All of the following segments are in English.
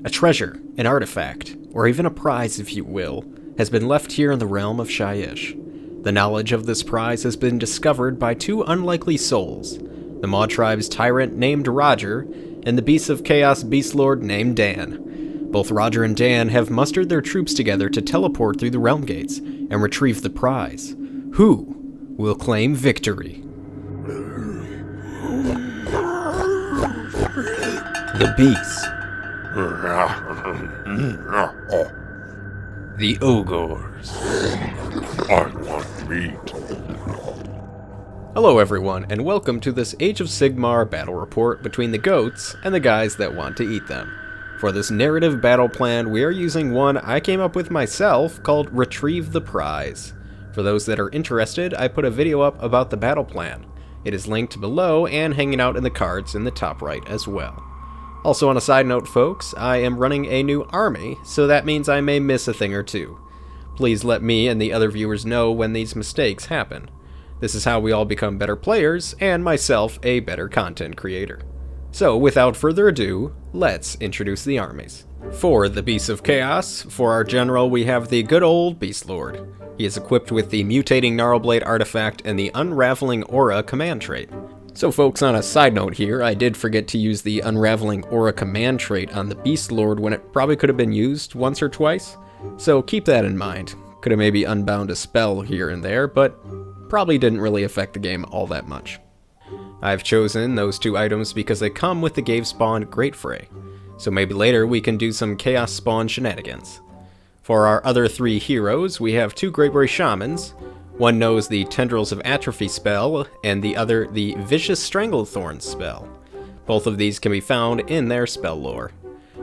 A treasure, an artifact, or even a prize if you will, has been left here in the realm of Shyish. The knowledge of this prize has been discovered by two unlikely souls, the Mawtribes tyrant named Roger, and the Beasts of Chaos beastlord named Dan. Both Roger and Dan have mustered their troops together to teleport through the realm gates and retrieve the prize. Who will claim victory? The Beasts. The Ogors. I want meat. Hello everyone, and welcome to this Age of Sigmar battle report between the goats and the guys that want to eat them. For this narrative battle plan, we are using one I came up with myself called Retrieve the Prize. For those that are interested, I put a video up about the battle plan. It is linked below and hanging out in the cards in the top right as well. Also on a side note folks, I am running a new army, so that means I may miss a thing or two. Please let me and the other viewers know when these mistakes happen. This is how we all become better players, and myself a better content creator. So without further ado, let's introduce the armies. For the Beasts of Chaos, for our general we have the good old Beastlord. He is equipped with the Mutating Gnarlblade artifact and the Unraveling Aura command trait. So folks, on a side note here, I did forget to use the Unraveling Aura command trait on the Beastlord when it probably could have been used once or twice. So keep that in mind. Could have maybe unbound a spell here and there, but probably didn't really affect the game all that much. I've chosen those two items because they come with the Gave Spawn Great Fray, so maybe later we can do some Chaos Spawn shenanigans. For our other three heroes, we have two Greatberry Shamans. One knows the Tendrils of Atrophy spell, and the other the Vicious Stranglethorns spell. Both of these can be found in their spell lore.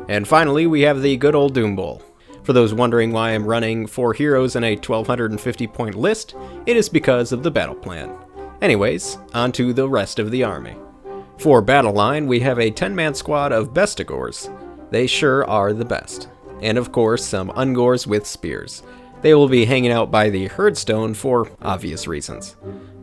And finally, we have the good old Doombull. For those wondering why I'm running 4 heroes in a 1250 point list, it is because of the battle plan. Anyways, on to the rest of the army. For battle line, we have a 10-man squad of Bestigors. They sure are the best. And of course, some Ungors with spears. They will be hanging out by the Herdstone for obvious reasons.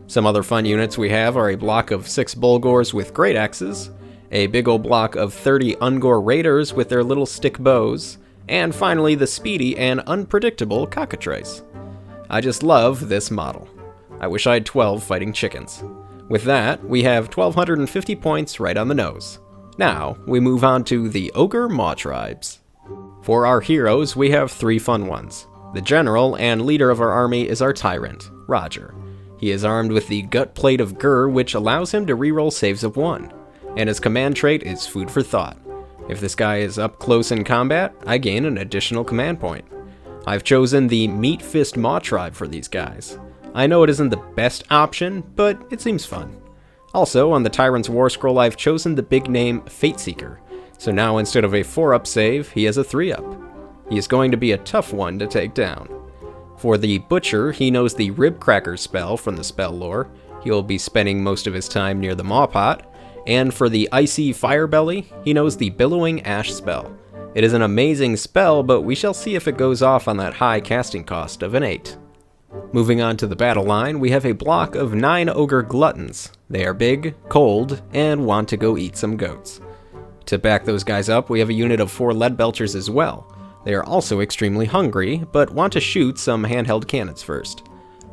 Some other fun units we have are a block of 6 Bullgors with great axes, a big old block of 30 Ungor raiders with their little stick bows, and finally the speedy and unpredictable cockatrice. I just love this model. I wish I had 12 fighting chickens. With that, we have 1250 points right on the nose. Now, we move on to the Ogor Mawtribes. For our heroes, we have 3 fun ones. The general and leader of our army is our tyrant, Roger. He is armed with the Gut Plate of Gur, which allows him to reroll saves of 1, and his command trait is Food for Thought. If this guy is up close in combat, I gain an additional command point. I've chosen the Meat Fist Mawtribe for these guys. I know it isn't the best option, but it seems fun. Also, on the Tyrant's War Scroll, I've chosen the big name Fateseeker, so now instead of a 4-up save, he has a 3-up. He is going to be a tough one to take down. For the Butcher, he knows the Rib Cracker spell from the spell lore. He will be spending most of his time near the Maw Pot. And for the Icy Firebelly, he knows the Billowing Ash spell. It is an amazing spell, but we shall see if it goes off on that high casting cost of an 8. Moving on to the battle line, we have a block of 9 Ogre Gluttons. They are big, cold, and want to go eat some goats. To back those guys up, we have a unit of 4 Leadbelchers as well. They are also extremely hungry, but want to shoot some handheld cannons first.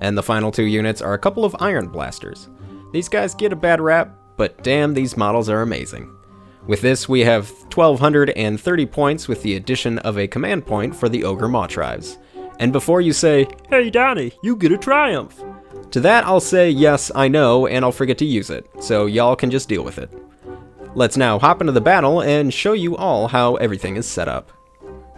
And the final 2 units are a couple of Iron Blasters. These guys get a bad rap, but damn, these models are amazing. With this, we have 1230 points with the addition of a command point for the Ogor Mawtribes. And before you say, "Hey Donnie, you get a triumph," to that I'll say, yes, I know, and I'll forget to use it, so y'all can just deal with it. Let's now hop into the battle and show you all how everything is set up.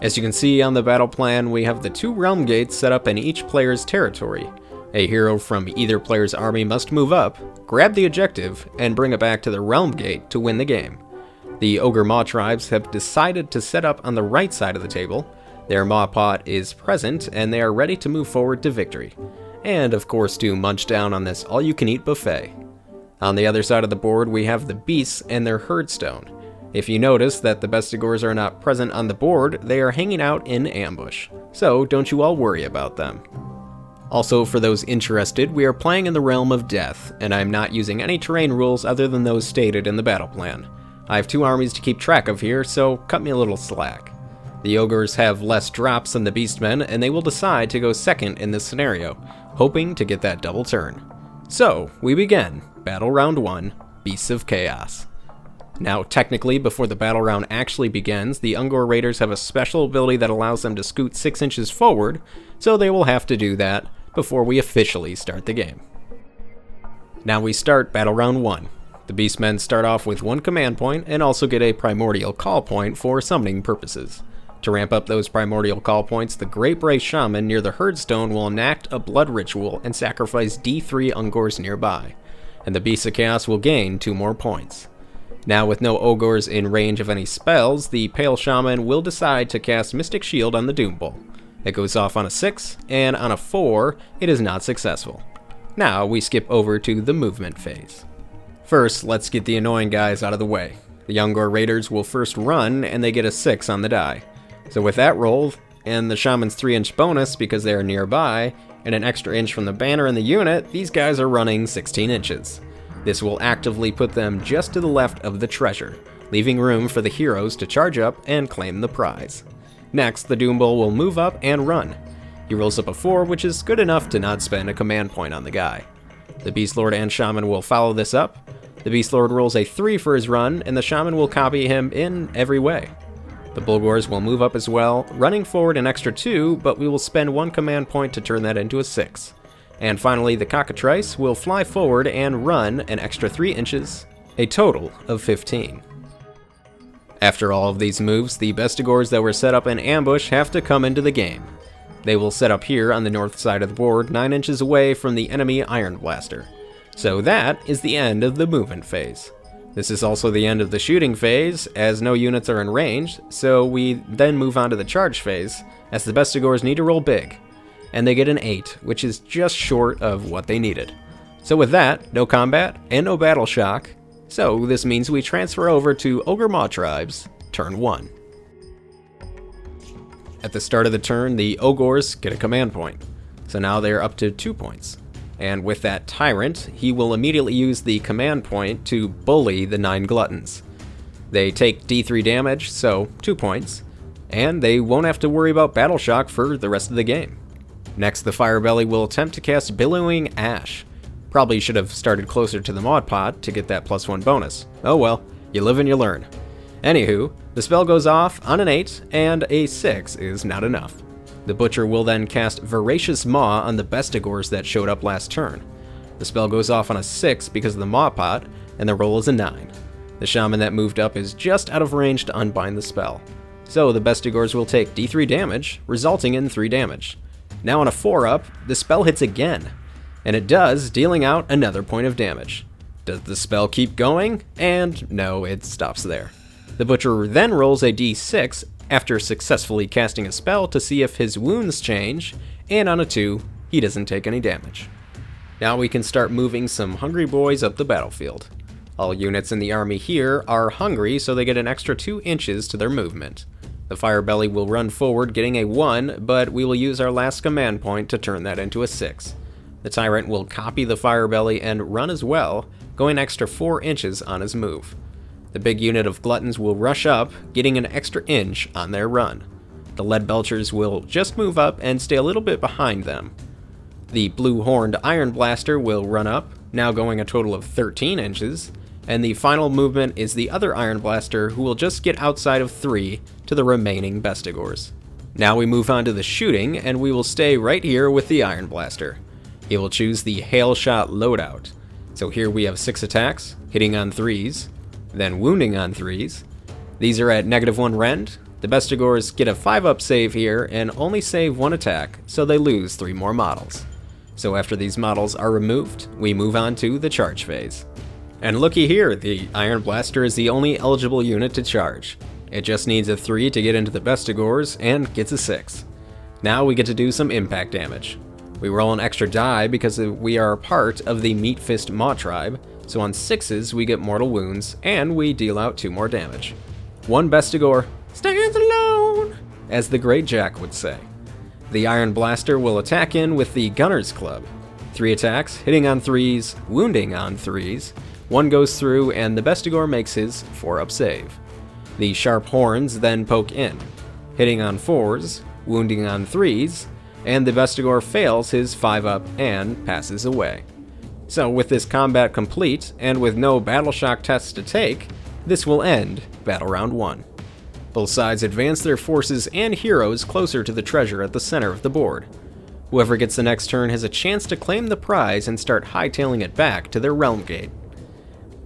As you can see on the battle plan, we have the 2 realm gates set up in each player's territory. A hero from either player's army must move up, grab the objective, and bring it back to the realm gate to win the game. The Ogor Mawtribes have decided to set up on the right side of the table. Their Maw Pot is present, and they are ready to move forward to victory. And of course to munch down on this all-you-can-eat buffet. On the other side of the board, we have the Beasts and their Herdstone. If you notice that the Bestigors are not present on the board, they are hanging out in ambush. So don't you all worry about them. Also, for those interested, we are playing in the Realm of Death, and I'm not using any terrain rules other than those stated in the battle plan. I have 2 armies to keep track of here, so cut me a little slack. The Ogors have less drops than the Beastmen, and they will decide to go second in this scenario, hoping to get that double turn. So, we begin Battle Round 1, Beasts of Chaos. Now, technically, before the battle round actually begins, the Ogor Raiders have a special ability that allows them to scoot 6 inches forward, so they will have to do that before we officially start the game. Now we start Battle Round 1. The Beastmen start off with 1 command point and also get a primordial call point for summoning purposes. To ramp up those primordial call points, the Great Bray Shaman near the Herdstone will enact a blood ritual and sacrifice D3 Ogors nearby, and the Beasts of Chaos will gain 2 more points. Now with no Ogors in range of any spells, the Pale Shaman will decide to cast Mystic Shield on the Doombull. It goes off on a 6, and on a 4, it is not successful. Now we skip over to the movement phase. First, let's get the annoying guys out of the way. The Ogor Raiders will first run, and they get a 6 on the die. So with that roll, and the Shaman's 3-inch bonus because they are nearby, and an extra inch from the banner in the unit, these guys are running 16 inches. This will actively put them just to the left of the treasure, leaving room for the heroes to charge up and claim the prize. Next, the Doombull will move up and run. He rolls up a 4, which is good enough to not spend a command point on the guy. The Beast Lord and Shaman will follow this up. The Beast Lord rolls a 3 for his run, and the Shaman will copy him in every way. The Bullgors will move up as well, running forward an extra 2, but we will spend 1 command point to turn that into a 6. And finally, the Cockatrice will fly forward and run an extra 3 inches, a total of 15. After all of these moves, the Bestigors that were set up in ambush have to come into the game. They will set up here on the north side of the board, 9 inches away from the enemy Iron Blaster. So that is the end of the movement phase. This is also the end of the shooting phase, as no units are in range, so we then move on to the charge phase, as the Bestigors need to roll big. And they get an 8, which is just short of what they needed. So with that, no combat and no battle shock, so this means we transfer over to Ogor Mawtribes, turn 1. At the start of the turn, the Ogors get a command point, so now they're up to 2 points. And with that Tyrant, he will immediately use the command point to bully the 9 Gluttons. They take D3 damage, so 2 points, and they won't have to worry about battle shock for the rest of the game. Next, the Firebelly will attempt to cast Billowing Ash. Probably should have started closer to the Mod Pot to get that +1 bonus. Oh well, you live and you learn. Anywho, the spell goes off on an 8, and a 6 is not enough. The Butcher will then cast Voracious Maw on the Bestigors that showed up last turn. The spell goes off on a 6 because of the Maw Pot, and the roll is a 9. The Shaman that moved up is just out of range to unbind the spell. So the Bestigors will take D3 damage, resulting in 3 damage. Now on a 4-up, the spell hits again, and it does, dealing out another point of damage. Does the spell keep going? And no, it stops there. The Butcher then rolls a d6 after successfully casting a spell to see if his wounds change, and on a 2, he doesn't take any damage. Now we can start moving some hungry boys up the battlefield. All units in the army here are hungry, so they get an extra 2 inches to their movement. The Firebelly will run forward, getting a 1, but we will use our last command point to turn that into a 6. The Tyrant will copy the Firebelly and run as well, going an extra 4 inches on his move. The big unit of Gluttons will rush up, getting an extra inch on their run. The Lead Belchers will just move up and stay a little bit behind them. The Blue-Horned Iron Blaster will run up, now going a total of 13 inches, and the final movement is the other Iron Blaster, who will just get outside of 3 to the remaining Bestigors. Now we move on to the shooting, and we will stay right here with the Iron Blaster. He will choose the Hail Shot loadout. So here we have 6 attacks, hitting on 3s, then wounding on 3s. These are at -1 rend. The Bestigors get a 5-up save here and only save 1 attack, so they lose 3 more models. So after these models are removed, we move on to the charge phase. And looky here, the Iron Blaster is the only eligible unit to charge. It just needs a 3 to get into the Bestigors and gets a 6. Now we get to do some impact damage. We roll an extra die because we are part of the Meat Fist Mawtribe, so on 6s we get mortal wounds, and we deal out 2 more damage. 1 Bestigor stands alone, as the Great Jack would say. The Iron Blaster will attack in with the Gunner's Club. 3 attacks, hitting on 3s, wounding on 3s. 1 goes through, and the Bestigor makes his 4-up save. The Sharp Horns then poke in. hitting on 4s, wounding on 3s, and the Bestigor fails his 5-up and passes away. So with this combat complete, and with no battle shock tests to take, this will end Battle Round 1. Both sides advance their forces and heroes closer to the treasure at the center of the board. Whoever gets the next turn has a chance to claim the prize and start hightailing it back to their realm gate.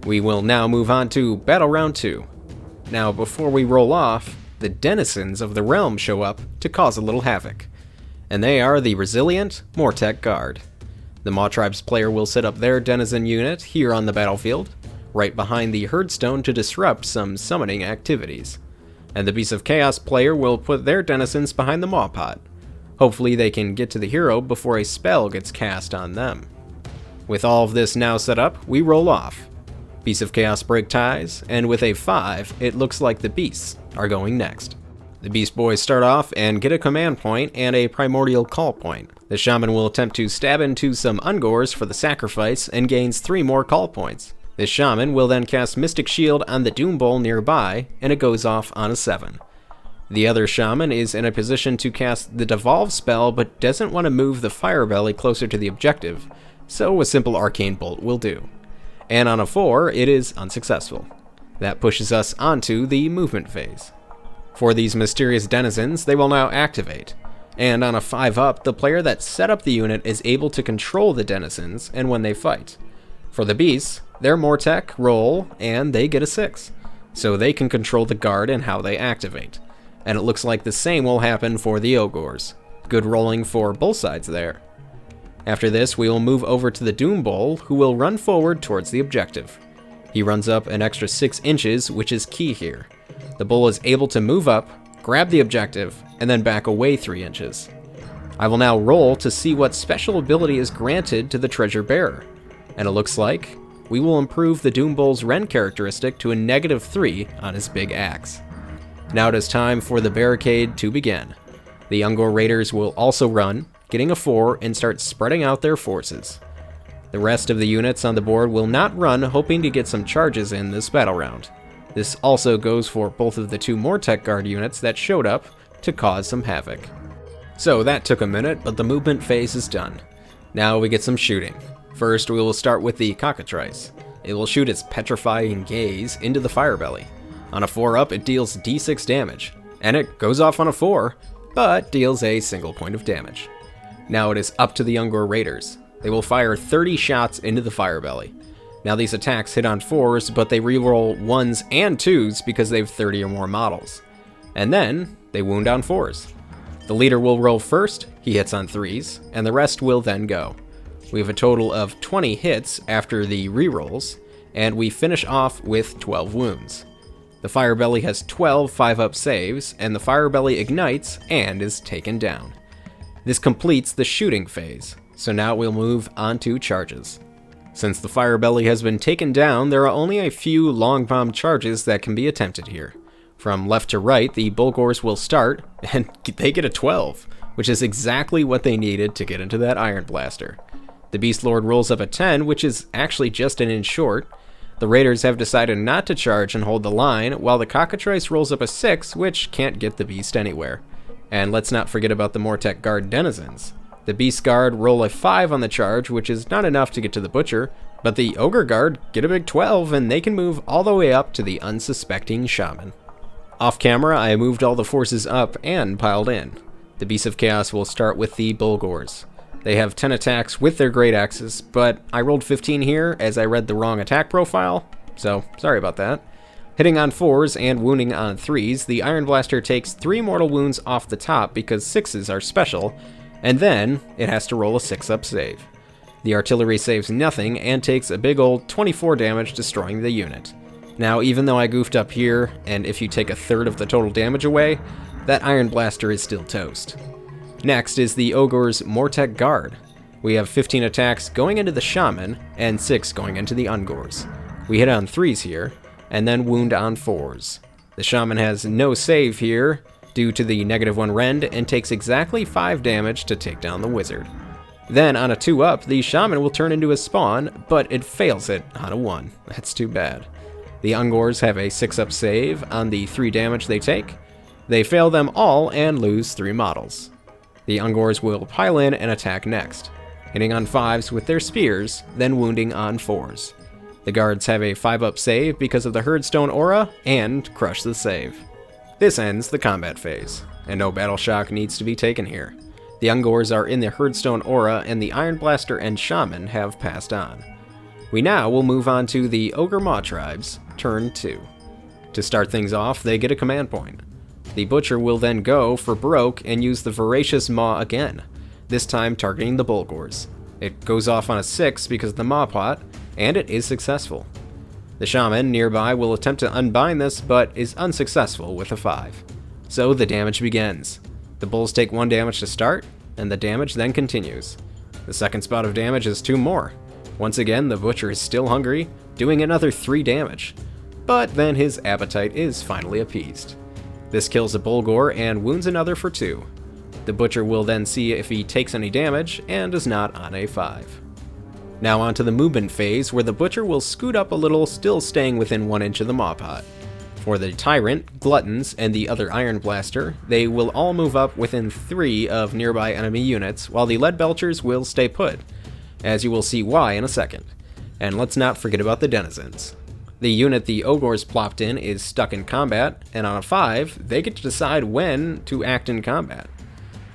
We will now move on to Battle Round 2. Now before we roll off, the denizens of the realm show up to cause a little havoc. And they are the resilient Mortek Guard. The Mawtribes player will set up their denizen unit here on the battlefield, right behind the herdstone to disrupt some summoning activities. And the Beast of Chaos player will put their denizens behind the Maw Pot. Hopefully they can get to the hero before a spell gets cast on them. With all of this now set up, we roll off. Beasts of Chaos break ties, and with a 5, it looks like the Beasts are going next. The Beast Boys start off and get a command point and a primordial call point. The Shaman will attempt to stab into some Ogors for the sacrifice and gains 3 more call points. This Shaman will then cast Mystic Shield on the Doombull nearby, and it goes off on a 7. The other Shaman is in a position to cast the Devolve spell but doesn't want to move the Firebelly closer to the objective, so a simple Arcane Bolt will do. And on a 4, it is unsuccessful. That pushes us onto the movement phase. For these mysterious denizens, they will now activate. And on a 5-up, the player that set up the unit is able to control the denizens and when they fight. For the beasts, their Mortek roll and they get a 6, so they can control the guard and how they activate. And it looks like the same will happen for the Ogors. Good rolling for both sides there. After this, we will move over to the Doombull, who will run forward towards the objective. He runs up an extra 6 inches, which is key here. The bull is able to move up, grab the objective, and then back away 3 inches. I will now roll to see what special ability is granted to the treasure bearer. And it looks like we will improve the Doombull's Rend characteristic to a -3 on his big axe. Now it is time for the barricade to begin. The Ogor Raiders will also run, getting a 4 and start spreading out their forces. The rest of the units on the board will not run, hoping to get some charges in this battle round. This also goes for both of the 2 Mortek Guard units that showed up to cause some havoc. So that took a minute, but the movement phase is done. Now we get some shooting. First, we will start with the Cockatrice. It will shoot its petrifying gaze into the Firebelly. On a 4-up, it deals d6 damage, and it goes off on a 4, but deals a single point of damage. Now it is up to the Ogor Raiders. They will fire 30 shots into the Firebelly. Now these attacks hit on 4s, but they reroll 1s and 2s because they have 30 or more models. And then, they wound on 4s. The leader will roll first, he hits on 3s, and the rest will then go. We have a total of 20 hits after the rerolls, and we finish off with 12 wounds. The Firebelly has 12 5-up saves, and the Firebelly ignites and is taken down. This completes the shooting phase, so now we'll move on to charges. Since the Firebelly has been taken down, there are only a few long bomb charges that can be attempted here. From left to right, the Bullgors will start, and they get a 12, which is exactly what they needed to get into that Iron Blaster. The Beast Lord rolls up a 10, which is actually just an inch short. The Raiders have decided not to charge and hold the line, while the Cockatrice rolls up a 6, which can't get the Beast anywhere. And let's not forget about the Mortek Guard denizens. The Beast Guard roll a 5 on the charge, which is not enough to get to the Butcher, but the Ogre Guard get a big 12, and they can move all the way up to the unsuspecting Shaman. Off camera, I moved all the forces up and piled in. The Beasts of Chaos will start with the Bullgors. They have 10 attacks with their great axes, but I rolled 15 here as I read the wrong attack profile, so sorry about that. Hitting on 4s and wounding on 3s, the Iron Blaster takes 3 mortal wounds off the top because 6s are special, and then it has to roll a 6-up save. The artillery saves nothing and takes a big old 24 damage, destroying the unit. Now, even though I goofed up here, and if you take a third of the total damage away, that Iron Blaster is still toast. Next is the Ogor's Mortek Guard. We have 15 attacks going into the Shaman, and 6 going into the Ogors. We hit on 3s here, and then wound on 4s. The Shaman has no save here, due to the -1 rend, and takes exactly 5 damage to take down the Wizard. Then, on a 2-up, the Shaman will turn into a spawn, but it fails it on a 1. That's too bad. The Ogors have a 6-up save on the 3 damage they take, They fail them all and lose 3 models. The Ogors will pile in and attack next, hitting on 5s with their spears, then wounding on 4s. The guards have a 5-up save because of the Herdstone aura, and crush the save. This ends the combat phase, and no battle shock needs to be taken here. The Ogors are in the Herdstone aura, and the Iron Blaster and Shaman have passed on. We now will move on to the Ogor Mawtribes, turn 2. To start things off, they get a command point. The Butcher will then go for broke and use the Voracious Maw again, this time targeting the Bullgors. It goes off on a 6 because of the Maw Pot, and it is successful. The Shaman nearby will attempt to unbind this, but is unsuccessful with a 5. So the damage begins. The Bulls take 1 damage to start, and the damage then continues. The second spot of damage is 2 more. Once again, the Butcher is still hungry, doing another 3 damage. But then his appetite is finally appeased. This kills a Bullgor and wounds another for 2. The Butcher will then see if he takes any damage, and is not on a 5. Now on to the movement phase, where the Butcher will scoot up a little, still staying within 1 inch of the Maw Pot. For the Tyrant, Gluttons, and the other Iron Blaster, they will all move up within 3 of nearby enemy units, while the Lead Belchers will stay put, as you will see why in a second. And let's not forget about the Denizens. The unit the Ogors plopped in is stuck in combat, and on a 5, they get to decide when to act in combat.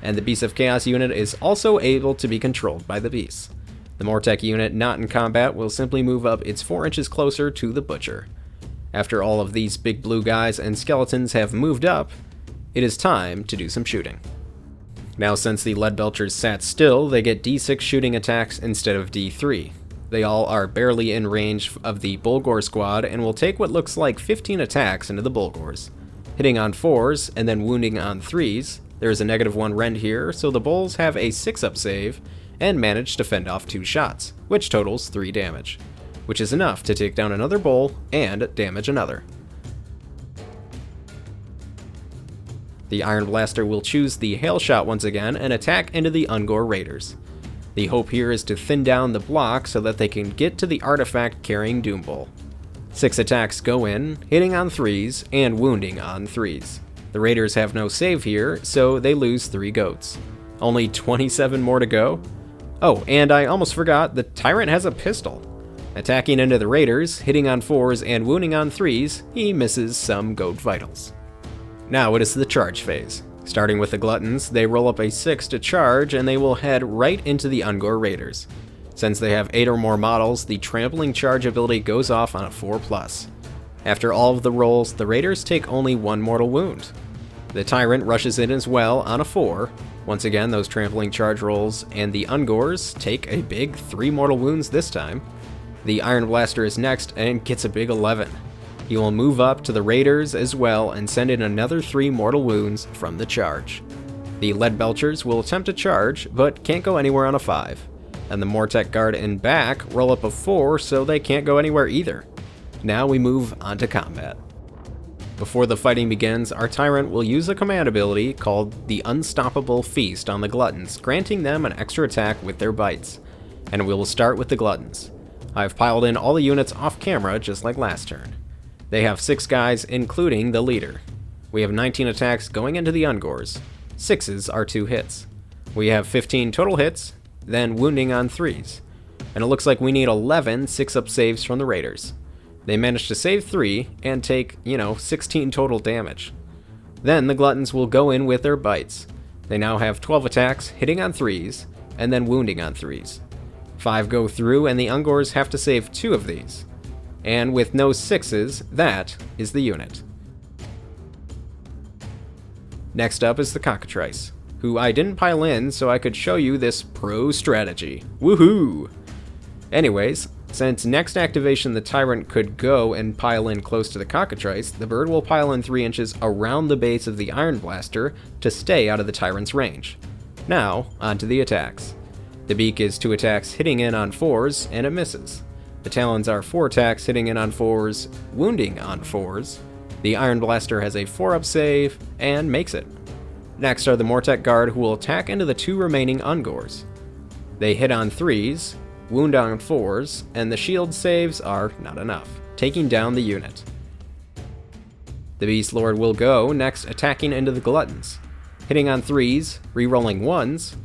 And the Beast of Chaos unit is also able to be controlled by the Beasts. The Mortek unit not in combat will simply move up its 4 inches closer to the Butcher. After all of these big blue guys and skeletons have moved up, it is time to do some shooting. Now since the Lead Belchers sat still, they get D6 shooting attacks instead of D3. They all are barely in range of the Bullgor squad and will take what looks like 15 attacks into the Bullgors. Hitting on 4s and then wounding on 3s, there is a -1 rend here, so the Bulls have a 6-up save and manage to fend off 2 shots, which totals 3 damage, which is enough to take down another Bull and damage another. The Iron Blaster will choose the Hail Shot once again and attack into the Ungor Raiders. The hope here is to thin down the block so that they can get to the artifact carrying Doombull. 6 attacks go in, hitting on 3s and wounding on 3s. The Raiders have no save here, so they lose 3 goats. Only 27 more to go. Oh, and I almost forgot, the Tyrant has a pistol. Attacking into the Raiders, hitting on 4s and wounding on 3s, he misses some goat vitals. Now it is the charge phase. Starting with the Gluttons, they roll up a 6 to charge, and they will head right into the Ungor Raiders. Since they have 8 or more models, the trampling charge ability goes off on a 4+. After all of the rolls, the Raiders take only 1 mortal wound. The Tyrant rushes in as well on a 4. Once again, those trampling charge rolls, and the Ungors take a big 3 mortal wounds this time. The Iron Blaster is next and gets a big 11. He will move up to the Raiders as well and send in another 3 mortal wounds from the charge. The Lead Belchers will attempt to charge, but can't go anywhere on a 5. And the Mortek Guard in back roll up a 4, so they can't go anywhere either. Now we move on to combat. Before the fighting begins, our Tyrant will use a command ability called the Unstoppable Feast on the Gluttons, granting them an extra attack with their bites. And we will start with the Gluttons. I've piled in all the units off camera just like last turn. They have 6 guys, including the leader. We have 19 attacks going into the Ungors. 6s are 2 hits. We have 15 total hits, then wounding on 3s. And it looks like we need 11 6-up saves from the Raiders. They manage to save 3 and take, 16 total damage. Then the Gluttons will go in with their bites. They now have 12 attacks, hitting on 3s, and then wounding on 3s. 5 go through, and the Ungors have to save 2 of these. And with no 6s, that is the unit. Next up is the Cockatrice, who I didn't pile in so I could show you this pro strategy. Woohoo! Anyways, since next activation the Tyrant could go and pile in close to the Cockatrice, the bird will pile in 3 inches around the base of the Iron Blaster to stay out of the Tyrant's range. Now, onto the attacks. The beak is 2 attacks hitting in on 4s, and it misses. The talons are 4 attacks hitting in on 4s, wounding on 4s. The Iron Blaster has a 4-up save, and makes it. Next are the Mortek Guard, who will attack into the 2 remaining Ungors. They hit on 3s, wound on 4s, and the shield saves are not enough, taking down the unit. The Beast Lord will go next, attacking into the Gluttons, hitting on 3s, re-rolling 1s,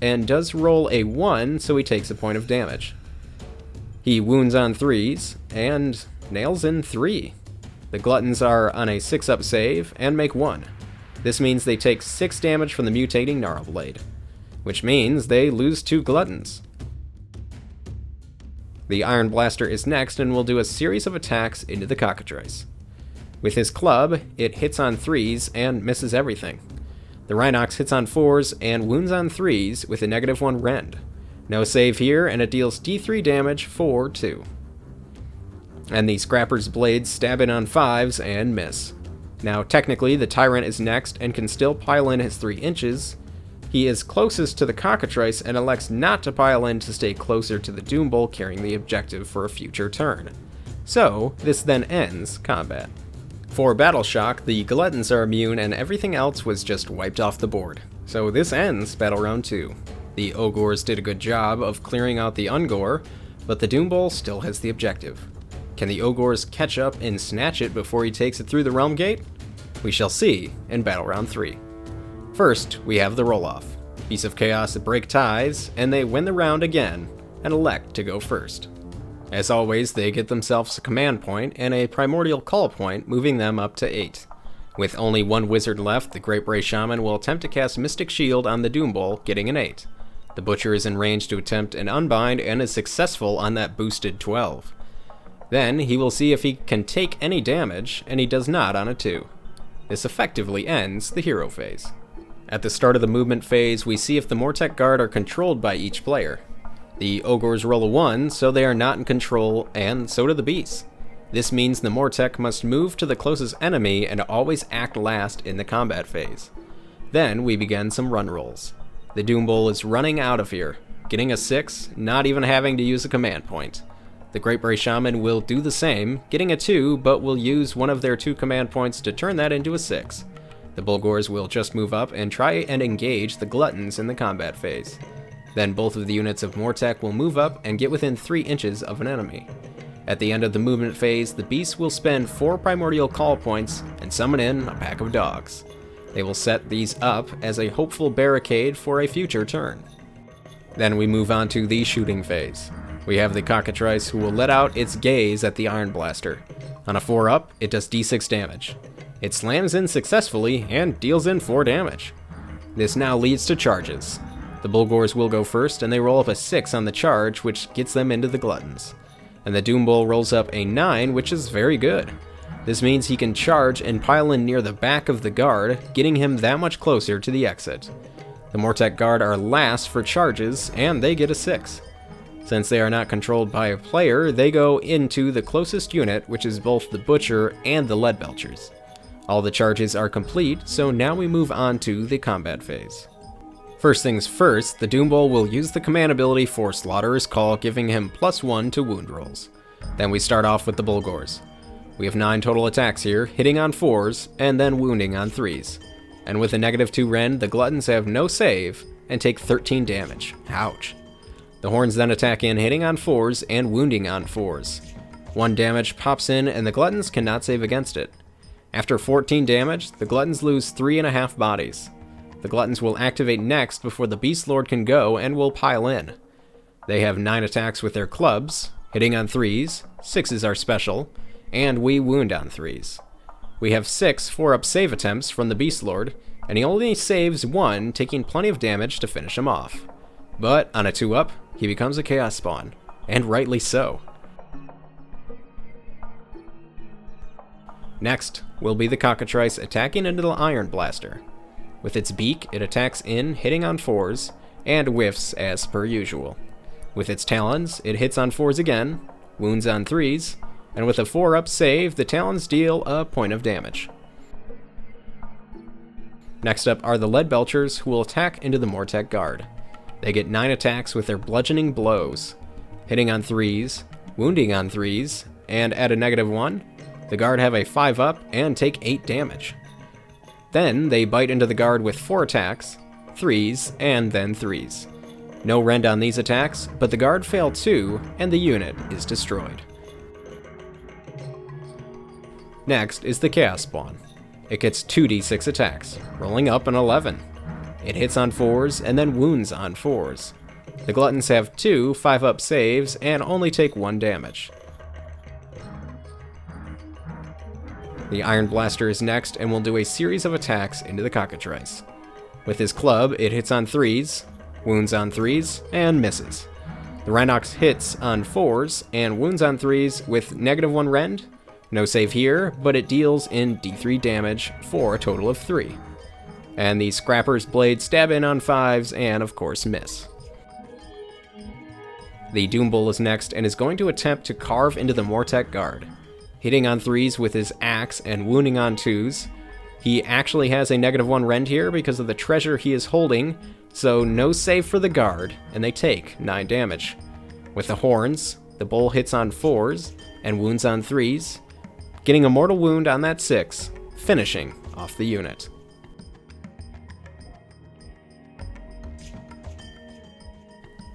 and does roll a 1, so he takes a point of damage. He wounds on 3s, and nails in 3. The Gluttons are on a 6-up save, and make 1. This means they take 6 damage from the mutating Gnarlblade, which means they lose 2 Gluttons. The Iron Blaster is next, and will do a series of attacks into the Cockatrice. With his club, it hits on 3s and misses everything. The Rhinox hits on 4s and wounds on 3s with a -1 rend. No save here, and it deals D3 damage for 2. And the Scrapper's blades stab in on 5s and miss. Now technically the Tyrant is next and can still pile in his 3 inches. He is closest to the Cockatrice and elects not to pile in to stay closer to the Doombull carrying the objective for a future turn. So this then ends combat. For Battle Shock, the Gluttons are immune and everything else was just wiped off the board. So this ends Battle Round 2. The Ogors did a good job of clearing out the Ungor, but the Doombull still has the objective. Can the Ogors catch up and snatch it before he takes it through the Realm Gate? We shall see in Battle Round 3. First, we have the roll-off. Piece of Chaos break ties, and they win the round again, and elect to go first. As always, they get themselves a command point and a primordial call point, moving them up to 8. With only 1 wizard left, the Great Bray Shaman will attempt to cast Mystic Shield on the Doombull, getting an 8. The Butcher is in range to attempt an Unbind and is successful on that boosted 12. Then he will see if he can take any damage, and he does not on a 2. This effectively ends the hero phase. At the start of the movement phase, we see if the Mortek Guard are controlled by each player. The Ogors roll a 1, so they are not in control, and so do the Beasts. This means the Mortek must move to the closest enemy and always act last in the combat phase. Then we begin some run rolls. The Doombull is running out of here, getting a 6, not even having to use a command point. The Great Bray Shaman will do the same, getting a 2, but will use one of their 2 command points to turn that into a 6. The Bullgors will just move up and try and engage the Gluttons in the combat phase. Then both of the units of Mortek will move up and get within 3 inches of an enemy. At the end of the movement phase, the Beasts will spend 4 primordial call points and summon in a pack of dogs. They will set these up as a hopeful barricade for a future turn. Then we move on to the shooting phase. We have the Cockatrice who will let out its gaze at the Iron Blaster. On a 4-up, it does D6 damage. It slams in successfully and deals in 4 damage. This now leads to charges. The Bullgors will go first, and they roll up a 6 on the charge, which gets them into the Gluttons. And the Doombull rolls up a 9, which is very good. This means he can charge and pile in near the back of the guard, getting him that much closer to the exit. The Mortek Guard are last for charges, and they get a 6. Since they are not controlled by a player, they go into the closest unit, which is both the Butcher and the Leadbelchers. All the charges are complete, so now we move on to the combat phase. First things first, the Doombull will use the command ability for Slaughterer's Call, giving him +1 to wound rolls. Then we start off with the Bullgors. We have 9 total attacks here, hitting on 4s, and then wounding on 3s. And with a -2 rend, the Gluttons have no save, and take 13 damage. Ouch. The Horns then attack in, hitting on 4s, and wounding on 4s. 1 damage pops in, and the Gluttons cannot save against it. After 14 damage, the Gluttons lose 3.5 bodies. The Gluttons will activate next before the Beast Lord can go and will pile in. They have 9 attacks with their clubs, hitting on 3s, 6s are special, and we wound on 3s. We have 6 4-up save attempts from the Beast Lord, and he only saves 1, taking plenty of damage to finish him off. But on a 2-up, he becomes a Chaos Spawn, and rightly so. Next will be the Cockatrice attacking into the Iron Blaster. With its beak, it attacks in, hitting on 4s, and whiffs as per usual. With its talons, it hits on 4s again, wounds on 3s, and with a 4-up save, the talons deal a point of damage. Next up are the Leadbelchers, who will attack into the Mortek Guard. They get 9 attacks with their bludgeoning blows, hitting on 3s, wounding on 3s, and at a -1, the Guard have a 5-up and take 8 damage. Then they bite into the Guard with 4 attacks, 3s, and then 3s. No rend on these attacks, but the Guard fail too, and the unit is destroyed. Next is the Chaos Spawn. It gets 2d6 attacks, rolling up an 11. It hits on 4s and then wounds on 4s. The Gluttons have 2 5-up saves and only take 1 damage. The Iron Blaster is next and will do a series of attacks into the cockatrice. With his club, it hits on 3s, wounds on 3s, and misses. The Rhinox hits on 4s and wounds on 3s with -1 rend. No save here, but it deals in d3 damage for a total of 3. And the Scrapper's Blade stab in on 5s and of course miss. The Doombull is next and is going to attempt to carve into the Mortek guard. Hitting on 3s with his axe and wounding on 2s. He actually has a -1 rend here because of the treasure he is holding, so no save for the guard, and they take 9 damage. With the horns, the bull hits on 4s and wounds on 3s, getting a mortal wound on that 6, finishing off the unit.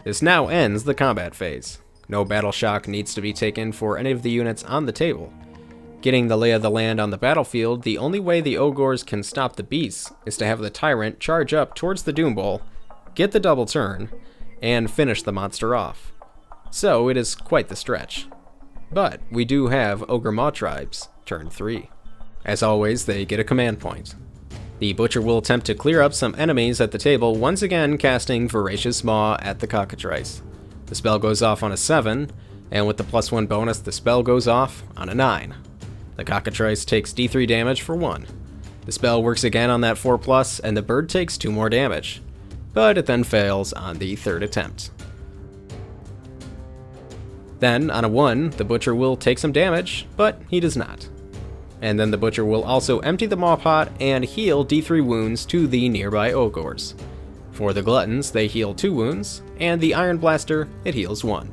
This now ends the combat phase. No battle shock needs to be taken for any of the units on the table. Getting the lay of the land on the battlefield, the only way the Ogors can stop the beasts is to have the Tyrant charge up towards the Doombull, get the double turn, and finish the monster off. So it is quite the stretch. But we do have Ogor Mawtribes, turn 3. As always, they get a command point. The Butcher will attempt to clear up some enemies at the table, once again casting Voracious Maw at the cockatrice. The spell goes off on a 7, and with the +1 bonus, the spell goes off on a 9. The cockatrice takes d3 damage for 1. The spell works again on that 4+, and the bird takes 2 more damage, but it then fails on the 3rd attempt. Then, on a 1, the Butcher will take some damage, but he does not. And then the Butcher will also empty the Maw Pot and heal d3 wounds to the nearby Ogors. For the Gluttons, they heal 2 wounds, and the Iron Blaster, it heals 1.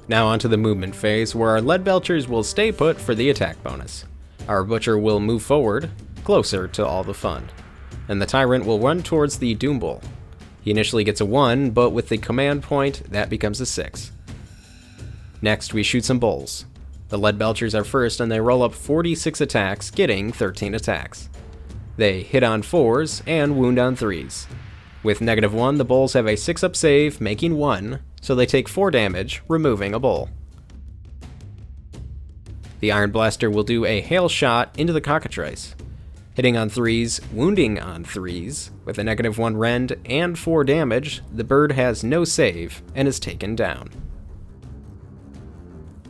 Now onto the movement phase, where our Lead Belchers will stay put for the attack bonus. Our Butcher will move forward, closer to all the fun. And the Tyrant will run towards the Doombull. He initially gets a 1, but with the command point, that becomes a 6. Next, we shoot some bulls. The Lead Belchers are first, and they roll up 46 attacks, getting 13 attacks. They hit on 4s and wound on 3s. With -1, the bulls have a 6-up save, making 1, so they take 4 damage, removing a bull. The Iron Blaster will do a hail shot into the cockatrice. Hitting on 3s, wounding on 3s, with a -1 rend and 4 damage, the bird has no save and is taken down.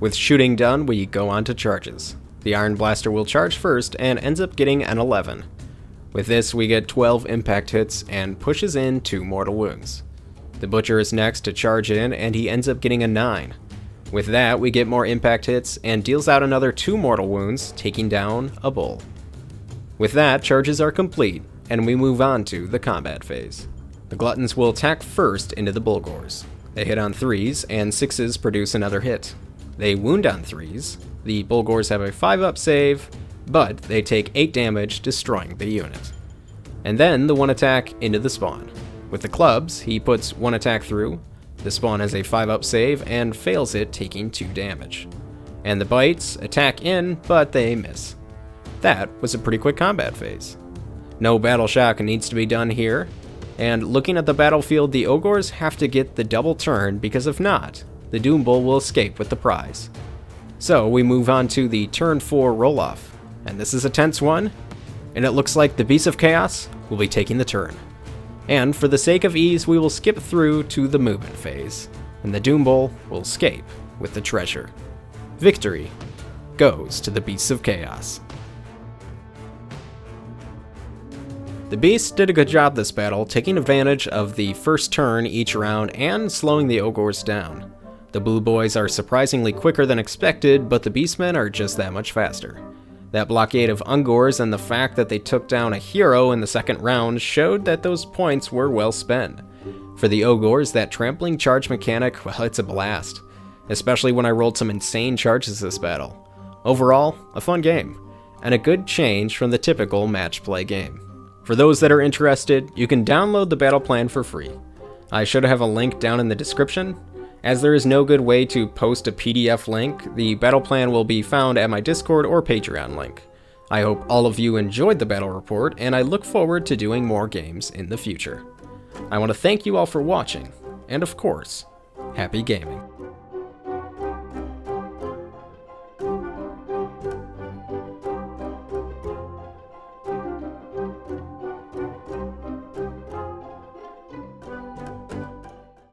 With shooting done, we go on to charges. The Iron Blaster will charge first and ends up getting an 11. With this, we get 12 impact hits and pushes in 2 mortal wounds. The Butcher is next to charge in, and he ends up getting a 9. With that, we get more impact hits and deals out another 2 mortal wounds, taking down a bull. With that, charges are complete, and we move on to the combat phase. The Gluttons will attack first into the Bullgors. They hit on 3s, and 6s produce another hit. They wound on 3s. The Bullgors have a 5-up save, but they take 8 damage, destroying the unit. And then the 1 attack into the spawn. With the clubs, he puts 1 attack through. The spawn has a 5-up save and fails it, taking 2 damage. And the bites attack in, but they miss. That was a pretty quick combat phase. No battle shock needs to be done here, and looking at the battlefield, the Ogors have to get the double turn, because if not, the Doombull will escape with the prize. So we move on to the turn 4 roll-off, and this is a tense one, and it looks like the Beasts of Chaos will be taking the turn. And for the sake of ease, we will skip through to the movement phase, and the Doombull will escape with the treasure. Victory goes to the Beasts of Chaos. The Beasts did a good job this battle, taking advantage of the first turn each round and slowing the Ogors down. The Blue Boys are surprisingly quicker than expected, but the Beastmen are just that much faster. That blockade of Ungors and the fact that they took down a hero in the second round showed that those points were well spent. For the Ogors, that trampling charge mechanic, well, it's a blast. Especially when I rolled some insane charges this battle. Overall, a fun game, and a good change from the typical match play game. For those that are interested, you can download the battle plan for free. I should have a link down in the description, As there is no good way to post a PDF link, the battle plan will be found at my Discord or Patreon link. I hope all of you enjoyed the battle report, and I look forward to doing more games in the future. I want to thank you all for watching, and of course, happy gaming.